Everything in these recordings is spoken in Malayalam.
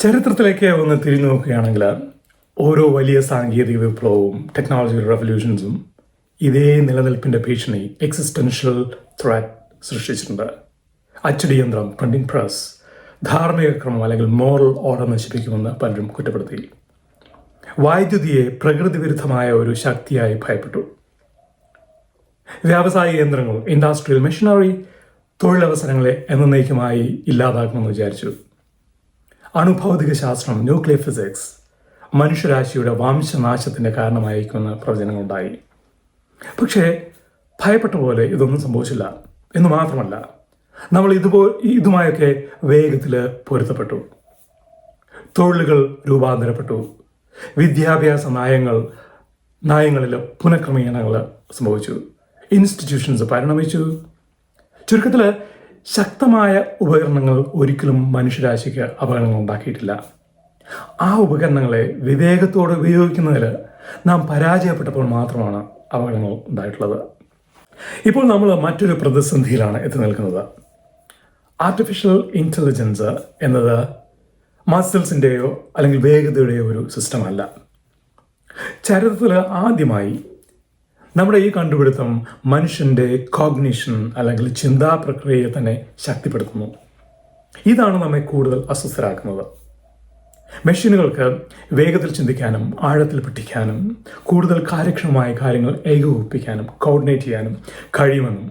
ചരിത്രത്തിലേക്ക് ഒന്ന് തിരിഞ്ഞു നോക്കുകയാണെങ്കിൽ ഓരോ വലിയ സാങ്കേതിക വിപ്ലവവും ടെക്നോളജിക്കൽ റെവല്യൂഷൻസും ഇതേ നിലനിൽപ്പിൻ്റെ ഭീഷണി എക്സിസ്റ്റൻഷ്യൽ ത്രെറ്റ് സൃഷ്ടിച്ചിട്ടുണ്ട്. അച്ചടി യന്ത്രം, പ്രിന്റിംഗ് പ്രസ്, ധാർമ്മിക ക്രമം അല്ലെങ്കിൽ മോറൽ ഓർഡർ നശിപ്പിക്കുമെന്ന് പലരും കുറ്റപ്പെടുത്തി. വൈദ്യുതിയെ പ്രകൃതി വിരുദ്ധമായ ഒരു ശക്തിയായി ഭയപ്പെട്ടു. വ്യാവസായിക യന്ത്രങ്ങൾ, ഇൻഡസ്ട്രിയൽ മെഷീനറി തൊഴിലവസരങ്ങളെ എന്നേക്കുമായി ഇല്ലാതാക്കുമെന്ന് വിചാരിച്ചു. അണുഭൗതിക ശാസ്ത്രം, ന്യൂക്ലിയർ ഫിസിക്സ് മനുഷ്യരാശിയുടെ വംശനാശത്തിൻ്റെ കാരണമായിരിക്കുമെന്ന് പ്രവചനങ്ങളുണ്ടായി. പക്ഷേ ഭയപ്പെട്ട പോലെ ഇതൊന്നും സംഭവിച്ചില്ല എന്ന് മാത്രമല്ല, നമ്മൾ ഇതുമായൊക്കെ വേഗത്തിൽ പൊരുത്തപ്പെട്ടു. തൊഴിലുകൾ രൂപാന്തരപ്പെട്ടു. വിദ്യാഭ്യാസ നയങ്ങളിൽ പുനഃക്രമീകരണങ്ങൾ സംഭവിച്ചു. ഇൻസ്റ്റിറ്റ്യൂഷൻസ് പരിണമിച്ചു. ചുരുക്കത്തിൽ ശക്തമായ ഉപകരണങ്ങൾ ഒരിക്കലും മനുഷ്യരാശിക്ക് അപകടങ്ങൾ ഉണ്ടാക്കിയിട്ടില്ല. ആ ഉപകരണങ്ങളെ വിവേകത്തോടെ ഉപയോഗിക്കുന്നതിൽ നാം പരാജയപ്പെട്ടപ്പോൾ മാത്രമാണ് അപകടങ്ങൾ ഉണ്ടായിട്ടുള്ളത്. ഇപ്പോൾ നമ്മൾ മറ്റൊരു പ്രതിസന്ധിയിലാണ് എത്തി നിൽക്കുന്നത്. ആർട്ടിഫിഷ്യൽ ഇൻ്റലിജൻസ് എന്നത് മസിൽസിൻ്റെയോ അല്ലെങ്കിൽ വേഗതയുടെയോ ഒരു സിസ്റ്റമല്ല. ചരിത്രത്തിൽ ആദ്യമായി നമ്മുടെ ഈ കണ്ടുപിടുത്തം മനുഷ്യൻ്റെ കോഗ്നിഷൻ അല്ലെങ്കിൽ ചിന്താ പ്രക്രിയയെ തന്നെ ശക്തിപ്പെടുത്തുന്നു. ഇതാണ് നമ്മെ കൂടുതൽ അസ്വസ്ഥരാക്കുന്നത്. മെഷീനുകൾക്ക് വേഗത്തിൽ ചിന്തിക്കാനും ആഴത്തിൽ പഠിക്കാനും കൂടുതൽ കാര്യക്ഷമമായ കാര്യങ്ങൾ ഏകോപിപ്പിക്കാനും കോർഡിനേറ്റ് ചെയ്യാനും കഴിയുമെന്നും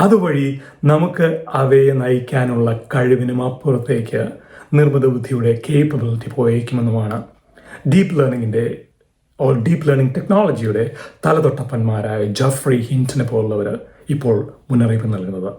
അതുവഴി നമുക്ക് അവയെ നയിക്കാനുള്ള കഴിവിനും അപ്പുറത്തേക്ക് നിർമ്മിത ബുദ്ധിയുടെ കേപ്പബിലിറ്റി പോയേക്കുമെന്നുമാണ് ഡീപ്പ് ലേണിംഗ് ടെക്നോളജിയുടെ തലതൊട്ടപ്പന്മാരായ ജെഫ്രി ഹിൻറ്റനെ പോലുള്ളവർ ഇപ്പോൾ മുന്നറിയിപ്പ് നൽകുന്നത്.